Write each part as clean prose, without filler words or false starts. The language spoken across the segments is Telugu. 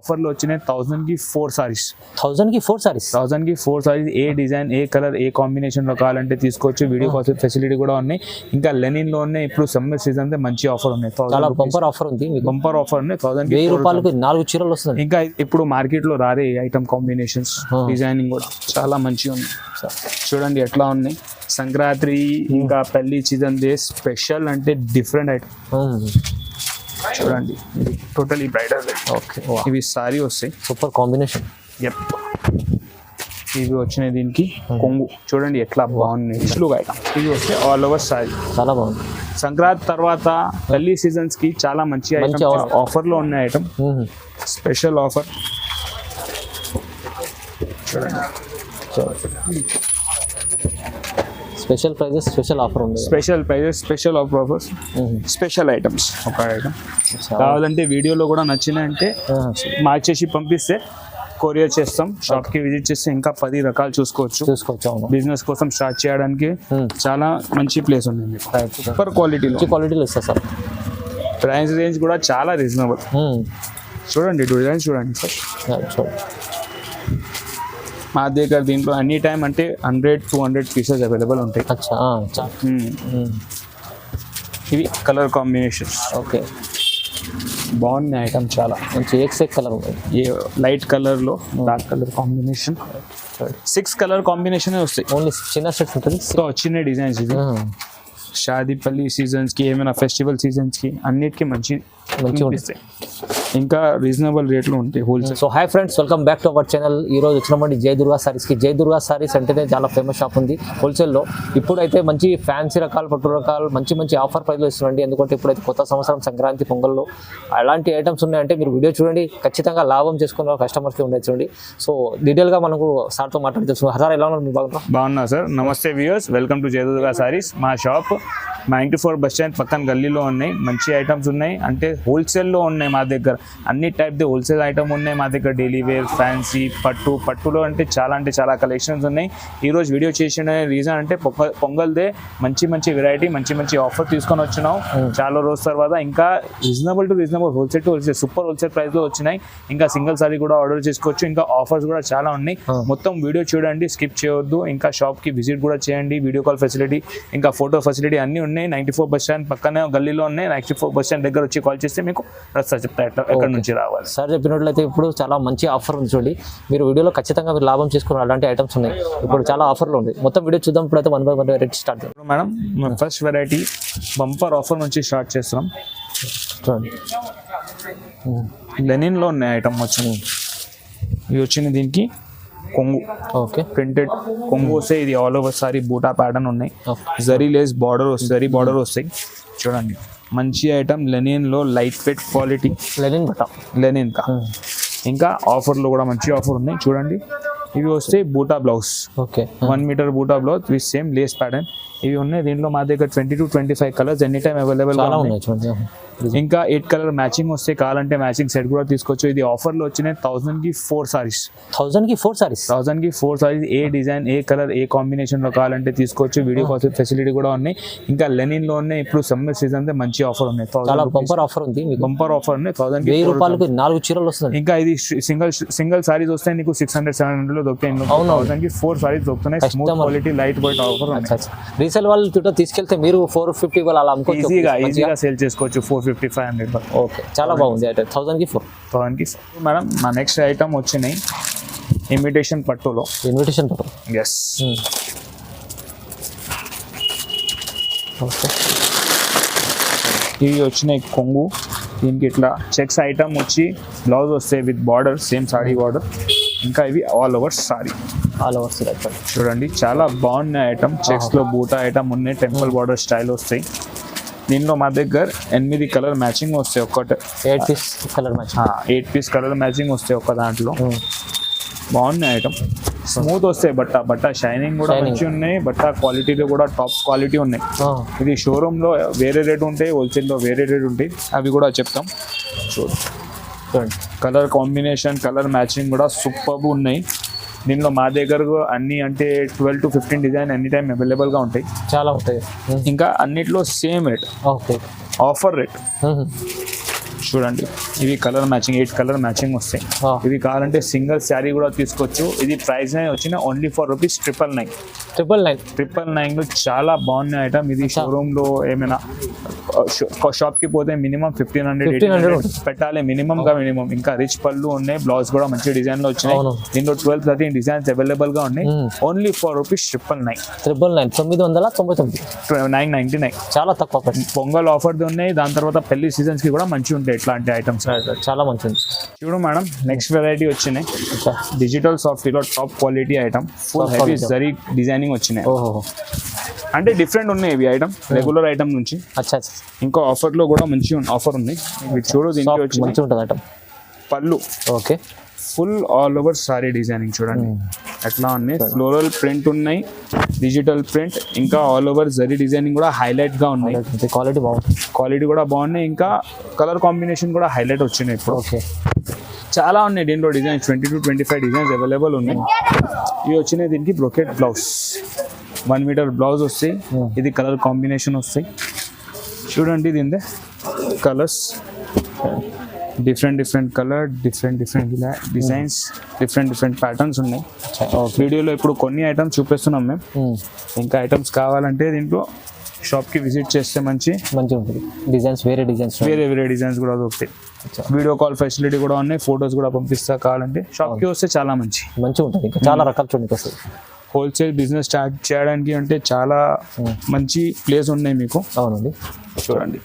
ఆఫర్లో వచ్చినాయి 1000 కి 4 సారీస్. 1000 కి 4 సారీస్. 1000 కి 4 సారీస్. ఏ డిజైన్, ఏ కలర్, ఏ కాంబినేషన్ లో కావాలంటే తీసుకోవచ్చు. వీడియో కాల్ ఫెసిలిటీ కూడా ఉన్నాయి. ఇంకా లెనిన్ లో ఉన్నాయి. ఇప్పుడు సమ్మర్ సీజన్ మంచి ఆఫర్ ఉన్నాయి. చాలా బంపర్ ఆఫర్ ఉంది. బంపర్ ఆఫర్ ఉన్నాయి. 1000 రూపాయలకు 4 చీరలు వస్తుంది. ఇంకా ఇప్పుడు మార్కెట్ లో రారే ఐటమ్ కాంబినేషన్స్, డిజైనింగ్ కూడా చాలా మంచిగా ఉంది. చూడండి ఎట్లా ఉన్నాయి. సంక్రాంతి ఇంకా పెళ్లి సీజన్ డే స్పెషల్ అంటే డిఫరెంట్ ఐటమ్. చూడండి టోటలీ బ్రైడల్. ఓకే, ఇవి సారీ వస్తాయి. Super combination. ఇవి వచ్చినాయి దీనికి కొంగు. చూడండి ఎట్లా బాగుంది. ఇవి వస్తే ఆల్ ఓవర్ సారీ. చాలా బాగుంది. సంక్రాంతి తర్వాత పెళ్లి సీజన్స్ కి చాలా మంచి ఆఫర్ లో ఉన్న ఐటమ్. స్పెషల్ ఆఫర్ చూడండి. స్పెషల్ ప్రైజెస్, స్పెషల్ ఆఫర్ ఉంది. Special prices, special offers, special items. ఒక ఐటమ్ కావాలంటే వీడియోలో కూడా నచ్చినాయంటే మార్చేసి పంపిస్తే కొరియర్ చేస్తాం. షాప్ కి విజిట్ చేస్తే ఇంకా 10 రకాలు చూసుకోవచ్చు. బిజినెస్ కోసం స్టార్ట్ చేయడానికి చాలా మంచి ప్లేస్ ఉంది. సూపర్ క్వాలిటీలో ఇస్తా సార్. ప్రైస్ రేంజ్ కూడా చాలా రీజనబుల్. చూడండి డిజైన్స్ చూడండి సార్. మా దగ్గర దీంట్లో ఎనీ టైం అంటే 100-200 పీసెస్ అవైలబుల్ ఉంటాయి. ఇవి కలర్ కాంబినేషన్స్. ఓకే, బాగున్నాయి ఐటమ్. చాలా మంచి ఎక్సెక్ కలర్ ఉంది. లైట్ కలర్ లో dark colour combination. 6 colour combination వస్తాయి. ఓన్లీ చిన్న సెట్ ఉంటుంది. చిన్న డిజైన్స్. ఇది షాదీపల్లి సీజన్స్ కి, ఏమైనా ఫెస్టివల్ సీజన్స్ కి అన్నిటికీ మంచి ఉంటాయి. ఇంకా రీజనబుల్ రేట్లు ఉంటాయి wholesale. So hi friends, welcome back to our channel. ఈ రోజు వచ్చినప్పుడు జై దుర్గా సారీస్కి. జై దుర్గా సారీస్ అంటేనే చాలా ఫేమస్ షాప్ ఉంది హోల్సేల్లో. ఇప్పుడైతే మంచి ఫ్యాన్సీ రకాలు, పట్టు రకాలు మంచి ఆఫర్ ప్రైస్లో ఇస్తున్నాండి. ఎందుకంటే ఇప్పుడైతే కొత్త సంవత్సరం, సంక్రాంతి, పొంగల్లో అలాంటి ఐటమ్స్ ఉన్నాయంటే మీరు వీడియో చూడండి, ఖచ్చితంగా లాభం చేసుకున్న కస్టమర్స్కి ఉండేది చూడండి. సో డీటెయిల్గా మనకు సార్తో మాట్లాడి తెలుసుకున్నాం. సార్ ఎలా ఉన్నారు? మీరు బాగున్నా సార్. నమస్తే వ్యూయర్స్, వెల్కమ్ టు జై దుర్గా సారీస్. మా షాప్ 94 బస్ స్టాండ్ పక్కన గల్లీలో ఉన్నాయి. మంచి ఐటమ్స్ ఉన్నాయి. అంటే హోల్సేల్లో ఉన్నాయి మా దగ్గర. అన్ని టైప్ ది హోల్సేల్ ఐటమ్ ఉన్నాయి మా దగ్గర. డైలీ వేర్, ఫ్యాన్సీ, పట్టులో అంటే చాలా కలెక్షన్స్ ఉన్నాయి. ఈరోజు వీడియో చేసిన రీజన్ అంటే పొంగల్దే మంచి వెరైటీ, మంచి ఆఫర్ తీసుకొని వచ్చినాం చాలా రోజు తర్వాత. ఇంకా reasonable wholesale to wholesale super wholesale price లో వచ్చినాయి. ఇంకా సింగిల్ సారీ కూడా ఆర్డర్ చేసుకోవచ్చు. ఇంకా ఆఫర్స్ కూడా చాలా ఉన్నాయి. మొత్తం వీడియో చూడండి, స్కిప్ చేయొద్దు. ఇంకా షాప్ కి విజిట్ కూడా చేయండి. వీడియో కాల్ ఫెసిలిటీ, ఇంకా ఫోటో ఫెసిలిటీ అన్ని ఉన్నాయి. 94 బస్ స్టాండ్ పక్కనే గల్లీలో ఉన్నాయి. 94 బస్ స్టాండ్ దగ్గర వచ్చి కాల్ చేస్తే మీకు రస్తా చెప్తా ఎక్కడ నుంచి రావాలి. సార్ చెప్పినట్లయితే ఇప్పుడు చాలా మంచి ఆఫర్ ఉంది చూడండి. మీరు వీడియోలో ఖచ్చితంగా మీరు లాభం చేసుకున్నారు. అలాంటి ఐటమ్స్ ఉన్నాయి. ఇప్పుడు చాలా ఆఫర్లు ఉంది. మొత్తం వీడియో చూద్దాం. ఇప్పుడైతే 1 by 1 వెరైటీ స్టార్ట్ చేద్దాం. Madam first variety bumper offer నుంచి స్టార్ట్ చేస్తున్నాం. చూడండి లెనిన్ లో ఉన్నాయి ఐటమ్ వచ్చింది. ఇవి వచ్చింది దీనికి కొంగు. ఓకే, ప్రింటెడ్ కొంగు వస్తాయి. ఇది ఆల్ ఓవర్ సారీ బూటా ప్యాటర్న్ ఉన్నాయి. జరీ లేస్ బార్డర్ వస్తాయి. జరీ బార్డర్ వస్తాయి. చూడండి మంచి ఐటమ్. లెనిన్ లో లైట్ వెయిట్ క్వాలిటీ. లెనిన్ కా. ఇంకా ఆఫర్లో కూడా మంచి ఆఫర్ ఉన్నాయి. చూడండి ఇవి వస్తే బూటా బ్లౌజ్. ఓకే, 1 మీటర్ బూటా blouse with same Lay's pattern. ఇవి ఉన్నాయి. దీంట్లో మా దగ్గర 20-25 కలర్స్ ఎనీ టైమ్ అవైలబుల్. ఇంకా 8 కలర్ మ్యాచింగ్ వస్తే కావాలంటే మ్యాచింగ్ సెట్ కూడా తీసుకోవచ్చు. ఇది ఆఫర్ లో వచ్చినాయి 1000 కి 4 సారీస్. 1000 కి 4 సారీస్. 1000 కి 4 సారీస్. ఏ డిజైన్, ఏ కలర్, ఏ కాంబినేషన్ లో కావాలంటే తీసుకోవచ్చు. వీడియో కాల్ ఫెసిలిటీ కూడా ఉన్నాయి. ఇంకా లెనిన్ లో ఉన్నాయి. ఇప్పుడు సమ్మర్ సీజన్ మంచి ఆఫర్ ఉన్నాయి. బంపర్ ఆఫర్ ఉంది. బంపర్ ఆఫర్ ఉన్నాయి. 1000 రూపాయలకు 4 చీరలు వస్తుంది. ఇంకా ఇది సింగిల్ సారీస్ వస్తాయి. నీకు 600-700 లో దొరుకుతాయి. 1000 కి 4 సారీస్ దొరుకుతున్నాయి. Smooth quality, light weight offer. Resale వాళ్ళు తీసుకెళ్తే మీరు 450 వాళ్ళు అలా అమ్ముకోవచ్చు. ఈజీగా సేల్ చేసుకోవచ్చు. 450-500. ఓకే, చాలా బాగుంది. 1000 కి 4. మేడం మా నెక్స్ట్ ఐటమ్ వచ్చినాయి ఇమిటేషన్ పట్టులో. ఎస్. ఓకే, ఇవి వచ్చినాయి కొంగు. దీనికి ఇట్లా చెక్స్ ఐటమ్ వచ్చి బ్లౌజ్ వస్తాయి with border, same sorry border. ఇంకా ఇవి ఆల్ ఓవర్ సారీ. చూడండి చాలా బాగున్నాయి ఐటమ్. చెక్స్ లో బూటా ఐటమ్ ఉన్నాయి. టెంపుల్ బార్డర్ స్టైల్ వస్తాయి. దీనిలో మా దగ్గర 8 కలర్ మ్యాచింగ్ వస్తాయి. 8 piece colour matching. 8 piece colour matching వస్తాయి ఒక దాంట్లో. బాగున్నాయి ఐటమ్. స్మూత్ వస్తాయి. బట్ట షైనింగ్ కూడా మంచి ఉన్నాయి. బట్ట క్వాలిటీలో కూడా టాప్ క్వాలిటీ ఉన్నాయి. ఇది షోరూమ్ లో వేరే రేట్ ఉంటాయి, హోల్సేల్ లో వేరే రేట్ ఉంటాయి. అవి కూడా చెప్తాం. చూడండి కలర్ కాంబినేషన్, కలర్ మ్యాచింగ్ కూడా సూపర్ ఉన్నాయి. దీనిలో మా దగ్గర అన్ని అంటే 12-15 డిజైన్ ఎనీ టైం అవైలబుల్ గా ఉంటాయి. చాలా ఉంటాయి. ఇంకా అన్నిట్లో same rate. Okay, offer rate. చూడండి ఇవి కలర్ మ్యాచింగ్ 8 కలర్ మ్యాచింగ్ వస్తాయి. ఇవి కావాలంటే సింగిల్ శారీ కూడా తీసుకోవచ్చు. ఇది ప్రైస్ వచ్చిన ఓన్లీ ఫర్ రూపీస్ 999 లో చాలా బాగున్నాయి ఐటమ్. ఇది షోరూమ్ లో ఏమైనా షాప్ కి పోతే మినిమం 1500 పెట్టాలి మినిమం. ఇంకా రిచ్ పళ్ళు ఉన్నాయి, బ్లౌజ్ కూడా మంచి డిజైన్ లో వచ్చినాయి. దీంట్లో 12-13 డిజైన్స్ అవైలబుల్ గా ఉన్నాయి. ఓన్లీ ఫర్ రూపీస్ 999 చాలా తక్కువ. పొంగల్ ఆఫర్ ఉన్నాయి. దాని తర్వాత పెళ్లి సీజన్స్ కి కూడా మంచి ఉంటాయి ఇట్లాంటి ఐటమ్స్. చాలా మంచిది. చూడు మేడం, నెక్స్ట్ వెరైటీ వచ్చినాయి డిజిటల్ సాఫ్ట్ లో top quality item. Full heavy zari designing వచ్చినాయి. అంటే డిఫరెంట్ ఉన్నాయి ఇవి ఐటమ్ రెగ్యులర్ ఐటమ్ నుంచి. ఇంకా ఆఫర్ లో కూడా మంచి ఆఫర్ ఉంది. ఇవి చూడు, దీనికి వచ్చి మంచి ఉంటుంది ఐటమ్. పళ్ళు okay, full all over sorry designing చూడండి ఎట్లా ఉన్నాయి. ఫ్లోరల్ ప్రింట్ ఉన్నాయి, డిజిటల్ ప్రింట్, ఇంకా ఆల్ ఓవర్ జరీ డిజైనింగ్ కూడా హైలైట్ గా ఉన్నాయి. క్వాలిటీ కూడా బాగున్నాయి. ఇంకా కలర్ కాంబినేషన్ కూడా హైలైట్ వచ్చినాయి ఇప్పుడు. ఓకే, చాలా ఉన్నాయి దీంట్లో డిజైన్స్. 20-25 డిజైన్స్ అవైలబుల్ ఉన్నాయి. ఇవి వచ్చినాయి. దీనికి బ్రోకెట్ బ్లౌజ్ 1 మీటర్ బ్లౌజ్ వస్తాయి. ఇది కలర్ కాంబినేషన్ వస్తాయి. చూడండి దీని colours different colour, different designs, different patterns ఉన్నాయి. వీడియోలో ఇప్పుడు కొన్ని ఐటమ్స్ చూపిస్తున్నాం మేము. ఇంకా ఐటమ్స్ కావాలంటే దీంట్లో షాప్ కి విజిట్ చేస్తే మంచిగా ఉంటుంది. డిజైన్స్ వేరే డిజైన్స్ కూడా దొరుకుతాయి. వీడియో కాల్ ఫెసిలిటీ కూడా ఉన్నాయి. ఫొటోస్ కూడా పంపిస్తా కావాలంటే. షాప్ కి వస్తే చాలా మంచిగా ఉంటుంది. చాలా రకాల చూడండి. హోల్సేల్ బిజినెస్ స్టార్ట్ చేయడానికి అంటే చాలా మంచి ప్లేస్ ఉన్నాయి మీకు. అవునండి, చూడండి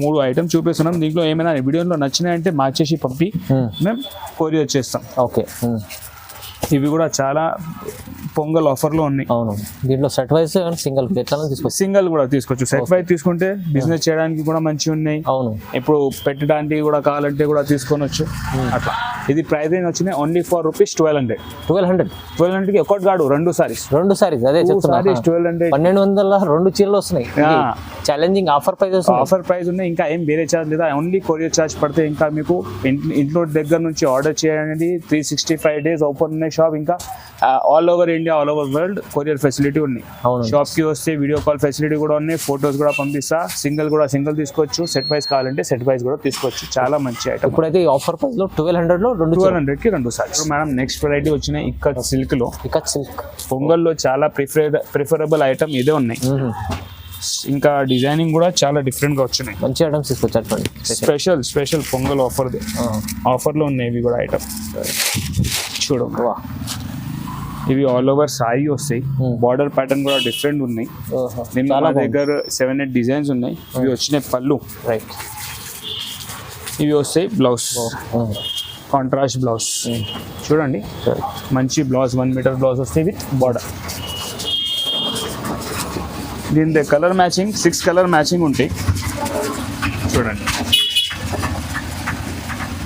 3 ఐటమ్స్ చూపిస్తున్నాం. దీంట్లో ఏమైనా వీడియోలో నచ్చినాయంటే మార్చేసి పంపి మేము కొరియర్ చేస్తాం. ఓకే, ఇవి కూడా చాలా పొంగల్ ఆఫర్ లో ఉన్నాయి. అవును, దీంట్లో సెట్ వైజ్ సింగిల్ కూడా తీసుకోవచ్చు. సెట్ వైజ్ తీసుకుంటే బిజినెస్ చేయడానికి కూడా మంచిగా ఉన్నాయి. అవును, ఇప్పుడు పెట్టడానికి కూడా కావాలంటే కూడా తీసుకోవచ్చు అట్లా. ఇది ప్రైస్ వచ్చినాయి ఓన్లీ ఫర్ రూపీస్ 1200 కి ఒకటి కాదు, 2 సారీస్. అదే చెప్తున్నా, 1200 1200 2 చీరలు వస్తున్నాయి. ఛాలెంజింగ్ ఆఫర్ ప్రైస్ ఉన్నాయి. ఇంకా ఏం వేరే ఛార్జ్ లేదా, ఓన్లీ కొరియర్ ఛార్జ్ పడితే. ఇంకా మీకు ఇంట్లో దగ్గర నుంచి ఆర్డర్ చేయండి. 365 days ఓపెన్ ఉన్నాయి షాప్. ఇంకా all over India, all over world courier facility ఉంది. షాప్ కి వస్తే వీడియో కాల్ ఫెసిలిటీ కూడా ఉన్నాయి. ఫొటోస్ కూడా పంపిస్తా. సింగిల్ తీసుకోవచ్చు. సెట్ వైజ్ కావాలంటే సెట్ వైజ్ కూడా తీసుకోవచ్చు. చాలా మంచి ఐటమ్. ఇప్పుడైతే ఆఫర్ ప్రైస్ లో 1200 కి 2 సారీస్. మేడం నెక్స్ట్ వెరైటీ వచ్చినాయి ఇక్కత్ సిల్క్ లో. పొంగల్లో చాలా ప్రిఫరబుల్ ఐటమ్ ఇదే ఉన్నాయి. ఇంకా డిజైనింగ్ కూడా చాలా డిఫరెంట్ గా వచ్చినాయి. మంచి ఐటమ్స్ తీసుకొచ్చారు. స్పెషల్ పొంగల్ ఆఫర్ లో ఉన్నాయి ఇవి కూడా ఐటమ్. చూడు, ఇవి ఆల్ ఓవర్ సారీ వస్తాయి. బార్డర్ ప్యాటర్న్ కూడా డిఫరెంట్ ఉన్నాయి. మా దగ్గర 7-8 డిజైన్స్ ఉన్నాయి. ఇవి వచ్చినాయి పళ్ళు. రైట్, ఇవి వస్తాయి బ్లౌజ్, కాంట్రాస్ట్ బ్లౌజ్. చూడండి మంచి బ్లౌజ్, 1 మీటర్ బ్లౌజ్ వస్తాయి విత్ బార్డర్. దీని కలర్ మ్యాచింగ్ 6 కలర్ మ్యాచింగ్ ఉంటాయి. చూడండి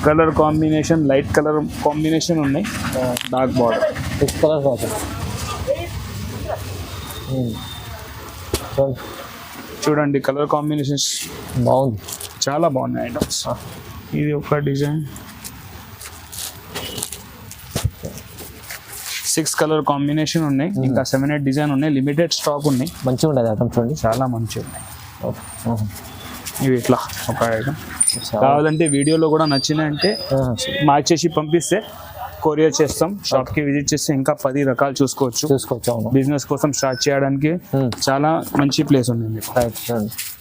colour combination, light colour combination ఉన్నాయి. Dark border 6 colours. చూడండి కలర్ కాంబినేషన్స్ బాగుంది, చాలా బాగున్నాయి ఐటమ్స్. ఇది ఒక డిజైన్, 6 కలర్ కాంబినేషన్ ఉన్నాయి. ఇంకా 7-8 డిజైన్ ఉన్నాయి. లిమిటెడ్ స్టాక్ ఉన్నాయి. మంచిగా ఉండదు ఐటమ్ చూడండి, చాలా మంచిగా ఉన్నాయి. ఇవి ఇట్లా ఒక ఐటమ్. కావాలంటే వీడియోలో కూడా నచ్చినాయంటే మార్చేసి పంపిస్తే కొరియర్ చేస్తాం. షాప్ కి విజిట్ చేస్తే ఇంకా 10 రకాలు చూసుకోవచ్చు. బిజినెస్ కోసం స్టార్ట్ చేయడానికి చాలా మంచి ప్లేస్ ఉంది మీకు.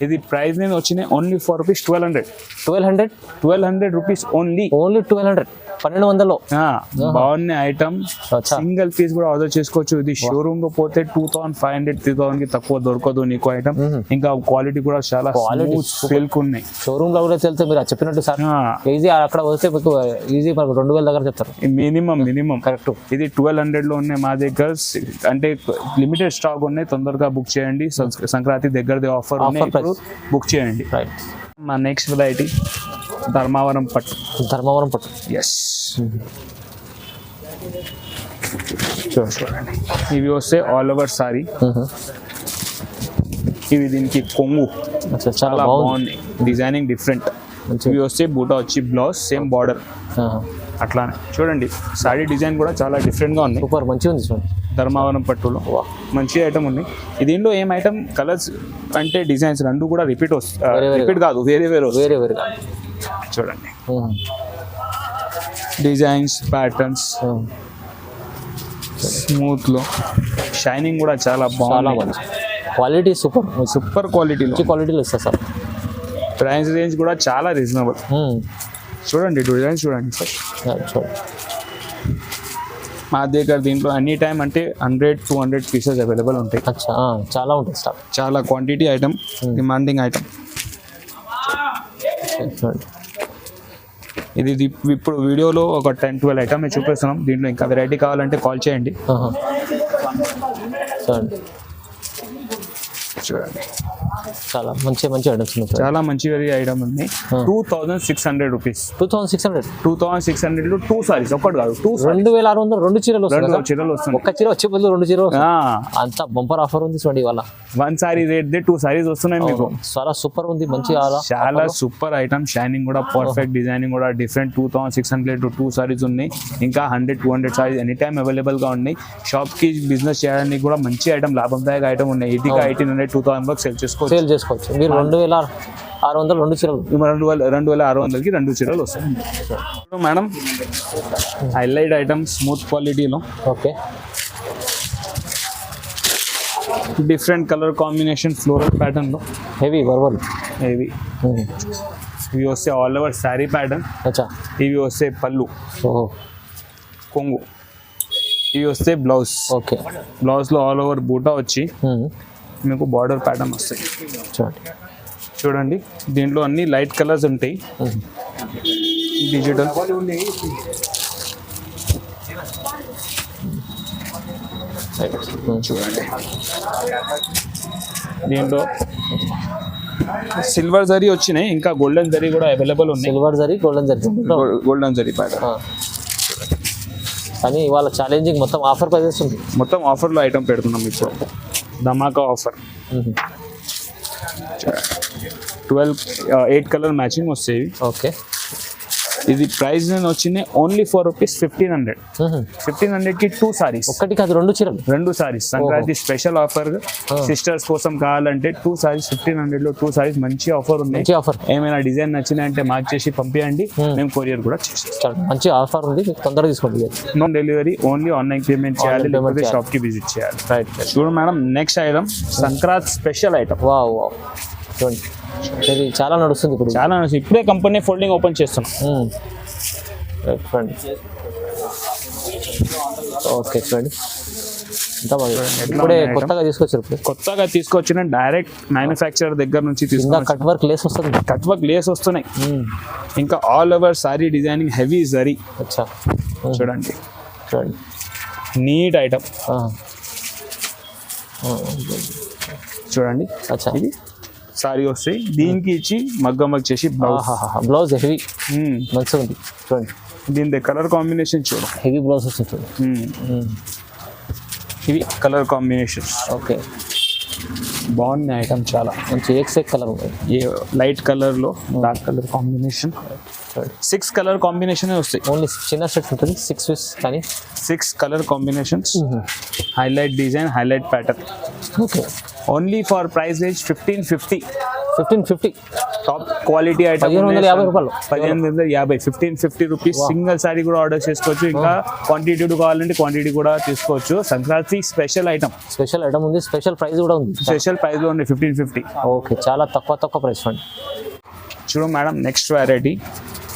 ఇది ప్రైస్ నేను వచ్చినాయి only for rupees 1200 rupees only 1200 బాగున్నాయి ఐటమ్. సింగిల్ పీస్ కూడా ఆర్డర్ చేసుకోవచ్చు. ఇది షోరూమ్ లో పోతే 2500-3000 కి తక్కువ దొరకదు నీకు ఐటమ్. ఇంకా క్వాలిటీ కూడా చాలా సిల్క్ ఉన్నాయి. షోరూమ్ లో కూడా వెళ్తే మీరు చెప్పినట్టు సార్ ఈజీ, అక్కడ వస్తే ఈజీ మనకు 2000 దగ్గర చెప్తారు మినిమం. కరెక్ట్. ఇది 1200 లో ఉన్నాయి మా దగ్గర. అంటే లిమిటెడ్ స్టాక్ ఉన్నాయి. తొందరగా బుక్ చేయండి. సంక్రాంతి దగ్గరది ఆఫర్ బుక్ చేయండి. మా నెక్స్ట్ వెరైటీ ధర్మవరం పట్టు. ఎస్, చూడండి ఇవి వస్తే ఆల్ ఓవర్ సారీ. ఇవి దీనికి కొంగు చాలా బాగుంది. Designing different. ఇవి వస్తే బూటా వచ్చి బ్లౌజ్, సేమ్ బార్డర్ అట్లానే. చూడండి సారీ డిజైన్ కూడా చాలా డిఫరెంట్ గా ఉంది. సూపర్ మంచిగా ఉంది చూడండి. ధర్మవరం పట్టులో మంచి ఐటమ్ ఉంది. దీనిలో ఏం ఐటమ్ కలర్స్ అంటే డిజైన్స్ 2 కూడా రిపీట్ కాదు, వేరే చూడండి డిజైన్స్ ప్యాటర్న్స్ స్మూత్ లో షైనింగ్ కూడా చాలా చాలా బాగుంది. మంచి క్వాలిటీ సూపర్ సూపర్ క్వాలిటీలో మంచి క్వాలిటీలో ఇస్తారు సార్. ప్రైస్ రేంజ్ కూడా చాలా రీజనబుల్. చూడండి డిజైన్స్ చూడండి ఫస్ట్. చూడండి మా దగ్గర దీంట్లో ఎనీ టైం అంటే 100-200 పీసెస్ అవైలబుల్ ఉంటాయి. అచ్చా చాలా ఉంటుంది స్టాక్. చాలా క్వాంటిటీ ఐటమ్, డిమాండింగ్ ఐటమ్. చూడండి ఇది ఇప్పుడు వీడియోలో ఒక 10-12 ఐటమ్ చూపిస్తున్నాం. దీంట్లో ఇంకా వెరైటీ కావాలంటే కాల్ చేయండి. చూడండి చూడండి చాలా మంచి మంచి ఐటమ్స్ ఉన్నాయి. చాలా మంచి ఐటమ్ ఉంది. 2600 రూపీస్. 2600 2600 2 సారీస్, ఒక్కటి కాదు 2 2600 రెండు చీరలు వస్తాయి. 2 చీరలు వస్తుంది. ఒక్క చీర వచ్చే బదులు రెండు చీరలు అంత బంపర్ ఆఫర్ ఉంది చూడండి. ఇవాళ 1 సారీ రేట్ 2 సారీస్ వస్తున్నాయి మీకు. చాలా సూపర్ ఉంది. మంచి చాలా సూపర్ ఐటమ్. షైనింగ్ కూడా పర్ఫెక్ట్, డిజైనింగ్ కూడా డిఫరెంట్. 2600 2 సారీస్ ఉన్నాయి. ఇంకా 100-200 సారీస్ ఎనీ టైమ్ అవైలబుల్ గా ఉన్నాయి. షాప్ కి బిజినెస్ చేయడానికి కూడా మంచి ఐటమ్, లాభదాయక ఐటమ్ ఉన్నాయి. ఈజీగా 1800-2000 వరకు సేల్ చేసుకోవచ్చు. మీరు 2600 రెండు చీరలు, 2600కి 2 చీరలు వస్తాయి మేడం. హైలైట్ ఐటమ్ స్మూత్ క్వాలిటీలో. Okay different colour combination floral pattern లో హెవీ వర్వల్ ఇవి వస్తే ఆల్ ఓవర్ శారీ ప్యాటర్న్. అచ్చా ఇవి వస్తే పళ్ళు, ఓహో కొంగు. ఇవి వస్తే బ్లౌజ్. ఓకే బ్లౌజ్ లో ఆల్ ఓవర్ బూటా వచ్చి మీకు బార్డర్ ప్యాటర్న్ వస్తాయి. చూడండి చూడండి దీంట్లో అన్ని లైట్ కలర్స్ ఉంటాయి. డిజిటల్ చూడండి. దీంట్లో సిల్వర్ జరీ వచ్చినాయి, ఇంకా గోల్డెన్ జరీ కూడా అవైలబుల్ ఉన్నాయి. Silver zari, golden zari, golden zari pattern. కానీ ఇవాళ ఛాలెంజింగ్ మొత్తం ఆఫర్ ప్రైజెస్ ఉంది. మొత్తం ఆఫర్లో ఐటమ్ పెడుతున్నాం మీకు. ధమాకా ఆఫర్. 8 కలర్ మ్యాచింగ్ వస్తాయి. ఓకే ఇది ప్రైస్ వచ్చింది ఓన్లీ ఫర్ రూపీస్ 1500. 1500కి 2 సారీస్. ఒక్కటి కాదు రెండు చీరలు, 2 saris. Sankranti special offer. Sisters కోసం కావాలంటే 2 సారీస్ 1500లో 2 సారీస్. మంచి ఆఫర్ ఉన్నాయి. మంచి ఆఫర్. ఏమైనా డిజైన్ నచ్చినాయంటే మార్క్ చేసి పంపించండి, మేము కొరియర్ కూడా చేస్తాం. మంచి ఆఫర్ ఉంది, తొందరగా తీసుకోండి. No delivery, only online payment చేయాలి, లేకపోతే షాప్ కి విజిట్ చేయాలి. రైట్. చూడు madam, next item Sankranti special item. Wow wow చూడండి, ఇది చాలా నడుస్తుంది ఇప్పుడు. చాలా నడుస్తుంది. ఇప్పుడే కంపెనీ ఫోల్డింగ్ ఓపెన్ చేస్తున్నాం. చూడండి ఓకే చూడండి ఎంత బాగా. ఇప్పుడే కొత్తగా తీసుకొచ్చారు. కొత్తగా తీసుకొచ్చిన డైరెక్ట్ మ్యానుఫ్యాక్చరర్ దగ్గర నుంచి తీసుకున్న కట్ వర్క్ లేస్ వస్తుంది. కట్ వర్క్ లేస్ వస్తున్నాయి. ఇంకా all over sorry designing heavy zari. అచ్చా చూడండి చూడండి నీట్ ఐటమ్. చూడండి అచ్చా ఇది సారీ వస్తాయి. దీనికి ఇచ్చి మగ్గ చేసి బ్లౌజ్ హెవీ మంచిగా ఉంది. చూడండి దీని కలర్ కాంబినేషన్ చూడు, హెవీ బ్లౌజ్ వస్తుంది చూడండి. ఇవి కలర్ కాంబినేషన్స్. ఓకే బాగున్నాయి ఐటమ్. చాలా మంచి ఎక్స్ కలర్ ఉంది. లైట్ కలర్ లో dark colour combination. 6 colour combination వస్తాయి. ఓన్లీ చిన్న సెట్ ఉంటుంది 6 పీస్, కానీ 6 colour combinations. Highlight design, highlight pattern. Okay only for price range 1550. Top quality item. 1550 రూపాయలు. 1550. 1550 రూపీస్. సింగిల్ సారీ కూడా ఆర్డర్ చేసుకోవచ్చు. ఇంకా క్వాంటిటీ కావాలంటే క్వాంటిటీ కూడా తీసుకోవచ్చు. Sankranti special item. Special item ఉంది, స్పెషల్ ప్రైస్ కూడా ఉంది. స్పెషల్ ప్రైస్ లో ఉంది 1550. ఓకే చాలా తక్కువ ప్రైస్ అండి. చూడు మేడం, నెక్స్ట్ వెరైటీ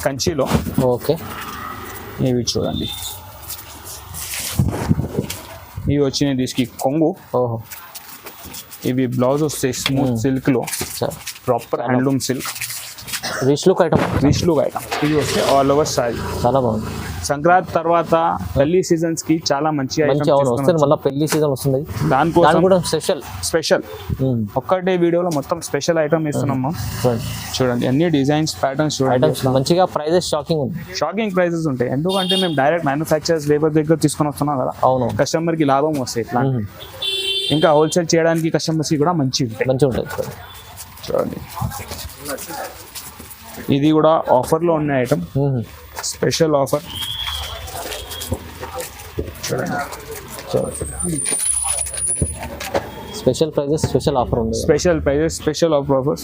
కంచిలో. ఓకే ఇవి చూడండి, ఇవి వచ్చినాయి తీసుకు కొంగు. ఓహో ఇవి బ్లౌజ్ వస్తాయి స్మూత్ సిల్క్ లో, proper handloom silk. Rich look item. ఇది వస్తే ఆల్ ఓవర్ సారీ. చాలా బాగుంది. సంక్రాంతి తర్వాత పెళ్లి సీజన్స్ కి చాలా మంచి వస్తుంది. మళ్ళీ పెళ్లి సీజన్ వస్తుంది, దానికోసం కూడా స్పెషల్. ఒక్కటే వీడియోలో మొత్తం స్పెషల్ ఐటమ్ ఇస్తున్నాము. చూడండి అన్ని డిజైన్స్, ప్యాటర్న్స్ చూడండి. మంచిగా ప్రైజెస్ షాకింగ్ ప్రైజెస్ ఉంటాయి. ఎందుకంటే మేము డైరెక్ట్ మ్యానుఫ్యాక్చరర్స్ లేబర్ దగ్గర తీసుకొని వస్తున్నాం కదా. అవును, కస్టమర్ కి లాభం వస్తాయి. ఇట్లా ఇంకా హోల్సేల్ చేయడానికి కస్టమర్స్ కి కూడా మంచిగా ఉంటుంది. చూడండి ఇది కూడా ఆఫర్లో ఉన్న ఐటమ్, స్పెషల్ ఆఫర్. చూడండి స్పెషల్ ప్రైజెస్ స్పెషల్ ఆఫర్ ఉంది. Special prices, special offers,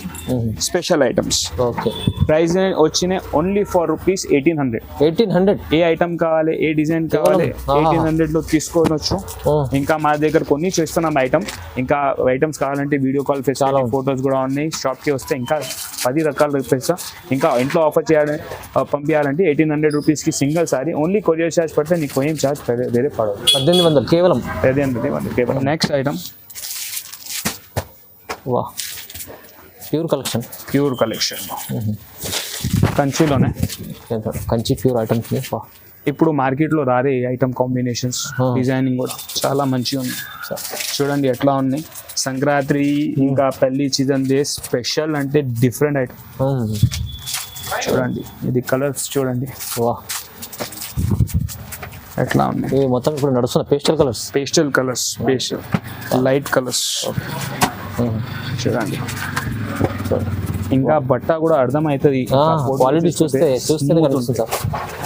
special items. Okay. Price వచ్చినాయి ఓన్లీ ఫర్ రూపీస్ 1800. 1800. ఏ ఐటమ్ కావాలి, ఏ డిజైన్ కావాలి, 1800 లో తీసుకోవచ్చు. ఇంకా మా దగ్గర కొన్ని చేస్తున్నాం ఐటమ్. ఇంకా ఐటమ్స్ కావాలంటే వీడియో కాల్ ఫెసిలిటీ, ఫొటోస్ కూడా ఉన్నాయి. షాప్ కి వస్తే ఇంకా 10 రకాలు తెప్పిస్తా. ఇంకా ఇంట్లో ఆఫర్ పంపించాలంటే 1800 రూపీస్ కి single sorry. Only courier charge పడితే నీకు ఏం చార్జ్ వేరే పడదు. 1800 కేవలం. 1800 కేవలం. నెక్స్ట్ ఐటమ్, వా, ప్యూర్ కలెక్షన్. ప్యూర్ కలెక్షన్ కంచిలోనే. Kanchi pure items. వా, ఇప్పుడు మార్కెట్లో రారే ఐటమ్ కాంబినేషన్స్, డిజైనింగ్ కూడా చాలా మంచిగా ఉంది. చూడండి ఎట్లా ఉన్నాయి. సంక్రాంతి ఇంకా పెళ్లి సీజన్ డే స్పెషల్ అంటే డిఫరెంట్ ఐటమ్. చూడండి ఇది కలర్స్ చూడండి. వా, ఎట్లా ఉన్నాయి. ఇవి మొత్తం ఇప్పుడు నడుస్తున్న pastel colours. Pastel colours, pastel light colours చూడండి. ఇంకా బట్ట కూడా అర్థమవుతుంది. క్వాలిటీ చూస్తేనే కనిపిస్తుంది సార్.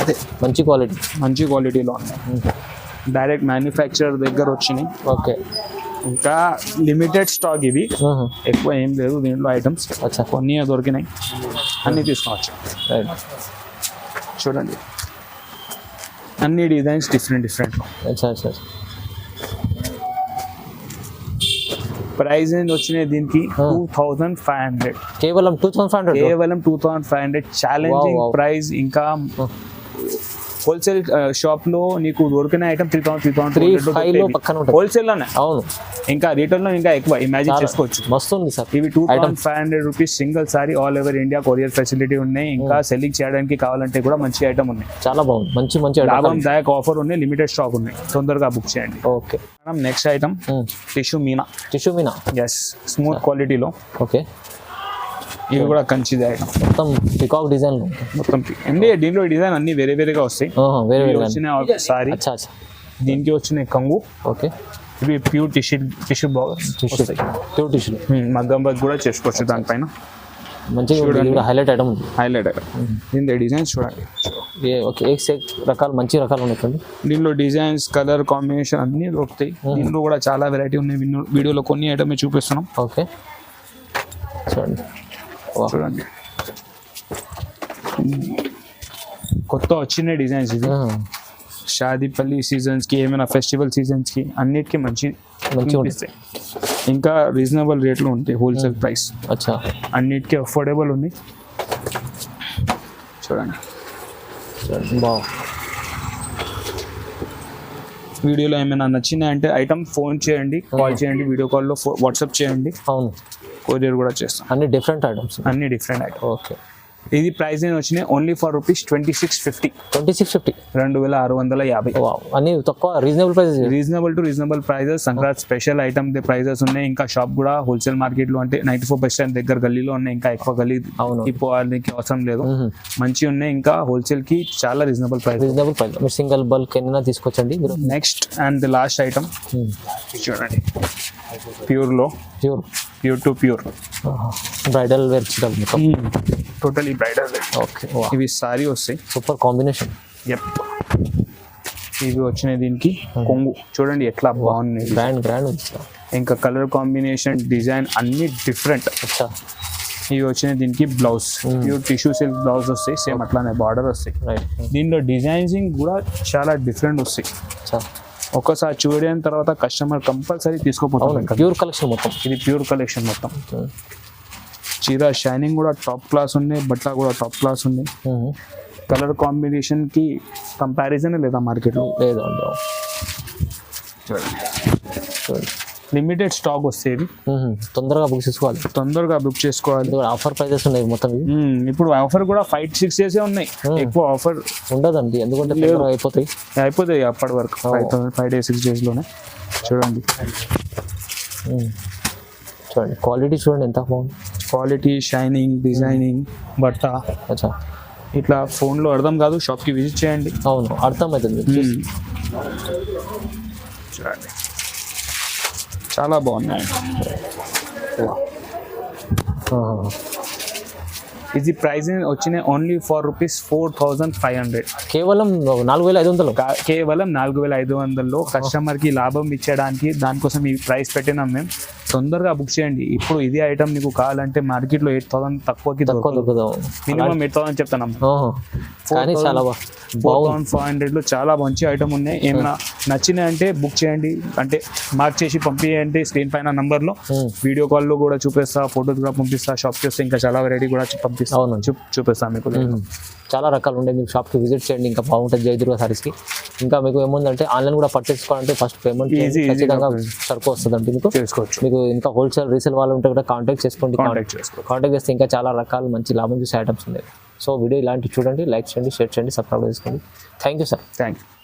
అదే మంచి క్వాలిటీ, మంచి క్వాలిటీలో ఉన్నాయి. డైరెక్ట్ మ్యానుఫ్యాక్చరర్ దగ్గర వచ్చినాయి. ఓకే. ఇంకా లిమిటెడ్ స్టాక్ ఇవి, ఎక్కువ ఏం లేదు దీంట్లో ఐటమ్స్. కొన్ని దొరికినాయి, అన్నీ తీసుకోవచ్చు. చూడండి అన్ని డిజైన్స్ డిఫరెంట్. ప్రైస్ వచ్చినాయి దీనికి 2500. కేవలం 2500. Challenging price. ఇంకా హోల్సేల్ షాప్ లో నీకు దొరికిన ఐటమ్ 3000 హోల్సేల్ లోనే. అవును. ఇంకా రీటైల్ లో ఇంకా ఎక్కువ ఇమాజిన్ చేసుకోవచ్చు. మస్తు ఉంది సార్. ఇవి 2500 rupees single sorry. All over India courier facility ఉన్నాయి. ఇంకా సెల్లింగ్ చేయడానికి కావాలంటే కూడా మంచి ఐటమ్ ఉన్నాయి. చాలా బాగుంది. మంచి లాభదాయక ఆఫర్ ఉన్నాయి. లిమిటెడ్ స్టాక్ ఉన్నాయి. తొందరగా బుక్ చేయండి. ఓకే. నెక్స్ట్ ఐటమ్ టిష్యూ మీనా. ఎస్, స్మూత్ క్వాలిటీలో. ఓకే. ఇవి కూడా కంచిది ఐటమ్. మొత్తం పికాక్ డిజైన్. మొత్తం దీంట్లో డిజైన్ అన్ని వేరేగా వస్తాయి. వచ్చిన సారీ, దీనికి వచ్చిన కంగు. ఓకే. ఇవి pure tissue box. Pure tissue. మగ్గం వర్క్ కూడా చేసుకోవచ్చు దానిపైన. మంచిగా హైలైట్ ఐటమ్ ఉంది. దీని డిజైన్స్ చూడండి. ఓకే. రకాలు మంచి రకాలు ఉన్నాయి. దీనిలో డిజైన్స్, కలర్ కాంబినేషన్ అన్ని దొరుకుతాయి. దీంట్లో కూడా చాలా వెరైటీ ఉన్నాయి. వీడియోలో కొన్ని ఐటమ్ చూపిస్తున్నాం. ఓకే. చూడండి కొత్త వచ్చిన డిజైన్స్. ఇది షాదీపల్లి సీజన్స్ కి, ఏమైనా ఫెస్టివల్ సీజన్స్ కి అన్నిటికీ మంచి ఉంటాయి. ఇంకా రీజనబుల్ రేట్లో ఉంటాయి. Wholesale price. అన్నిటికీ అఫోర్డబుల్ ఉంది. చూడండి. వీడియోలో ఏమైనా నచ్చినాయంటే ఐటమ్ ఫోన్ చేయండి, కాల్ చేయండి, వీడియో కాల్లో వాట్సాప్ చేయండి. అవును. కొరియర్ కూడా చేస్తాం. అన్ని డిఫరెంట్ ఐటమ్స్. ఓకే. ఇది ప్రైస్ వచ్చినాయి ఓన్లీ ఫర్ రూపీస్ 2650. 2650. అన్ని తక్కువ, reasonable prices. Sankranti special item prices ఉన్నాయి. ఇంకా షాప్ కూడా హోల్సేల్ మార్కెట్ లో అంటే 94 బస్ స్టాండ్ దగ్గర గల్లీలో ఉన్నాయి. ఇంకా ఎక్కువ గల్లీ పోవాలని అవసరం లేదు. మంచి ఉన్నాయి. ఇంకా హోల్సేల్ కి చాలా రీజనబుల్ ప్రైస్. సింగిల్ బల్క్ ఎన్నైనా తీసుకొచ్చండి. Next and the last item చూడండి. Pure to pure bridal wear. Totally bridal wear. Okay. ఇవి సారీ వస్తాయి. Super combination. ఇవి వచ్చినాయి. దీనికి కొంగు చూడండి ఎట్లా బాగున్నాయి. గ్రాండ్. ఇంకా కలర్ కాంబినేషన్, డిజైన్ అన్ని డిఫరెంట్. ఇవి వచ్చినాయి. దీనికి blouse pure tissue silk blouse వస్తాయి. సేమ్ అట్లానే బార్డర్ వస్తాయి. దీనిలో డిజైనింగ్ కూడా చాలా డిఫరెంట్ వస్తాయి. ఒక్కసారి చూడని తర్వాత కస్టమర్ కంపల్సరీ తీసుకోపోతాం. ప్యూర్ కలెక్షన్ మొత్తం. ఇది ప్యూర్ కలెక్షన్ మొత్తం. చీర షైనింగ్ కూడా టాప్ క్లాస్ ఉన్నాయి. బట్ట కూడా టాప్ క్లాస్ ఉంది. కలర్ కాంబినేషన్ కి కంపారిజన్ లేదా మార్కెట్లో లేదు. చూడండి లిమిటెడ్ స్టాక్ వస్తేవి. తొందరగా బుక్ చేసుకోవాలి. ఆఫర్ ప్రైజెస్ ఉన్నాయి మొత్తం. ఇప్పుడు ఆఫర్ కూడా 5-6 డేసే ఉన్నాయి. ఎక్కువ ఆఫర్ ఉండదండి, ఎందుకంటే అయిపోతాయి అప్పటి వరకు. 5 days 6 days లోనే. చూడండి క్వాలిటీ చూడండి ఎంత బాగుంది. క్వాలిటీ, షైనింగ్, డిజైనింగ్, బట్ట. ఇట్లా ఫోన్లో అర్థం కాదు, షాప్కి విజిట్ చేయండి. అవును, అర్థమవుతుంది. చూడండి చాలా బాగున్నాయి. ఇది ప్రైస్ వచ్చినాయి ఓన్లీ ఫర్ ₹4,500. కేవలం 4,500. కేవలం 4,500లో కస్టమర్కి లాభం ఇచ్చడానికి దానికోసం ఈ ప్రైస్ పెట్టినాం మేము. తొందరగా బుక్ చేయండి. ఇప్పుడు ఇదే ఐటమ్ నీకు కావాలంటే మార్కెట్లో 8,000 తక్కువకి దొరుకుతాం. మినిమం 8,000 చెప్తాను. కానీ చాలా 4,500లో చాలా మంచి ఐటమ్ ఉన్నాయి. ఏమైనా నచ్చినాయి అంటే బుక్ చేయండి, అంటే మార్క్ చేసి పంపించండి స్క్రీన్ పైన నంబర్లో. వీడియో కాల్లో కూడా చూపిస్తా, ఫోటోస్ కూడా పంపిస్తా. షాప్కి వస్తే ఇంకా చాలా వెరైటీ కూడా పంపిస్తా, చూపిస్తాను మీకు. చాలా రకాలు ఉండే, మీకు షాప్కి విజిట్ చేయండి, ఇంకా బాగుంటుంది జయదుర్గా సారీస్కి. ఇంకా మీకు ఏముందంటే ఆన్లైన్ కూడా పర్చేస్ చేసుకోవాలంటే ఫస్ట్ పేమెంట్ ఖచ్చితంగా సరుకు వస్తుందండి మీకు చేసుకోవచ్చు. మీకు ఇంకా హోల్సేల్ రీసేల్ వాళ్ళు ఉంటే కూడా కాంటాక్ట్ చేసుకోండి. కాంటాక్ట్ చేస్తే ఇంకా చాలా రకాలు మంచి లాభం చూసే ఐటమ్స్ ఉన్నాయి. సో వీడియో ఇలాంటివి చూడండి, లైక్ చేయండి, షేర్ చేయండి, సబ్స్క్రైబ్ చేసుకోండి. Thank you sir. Thank you.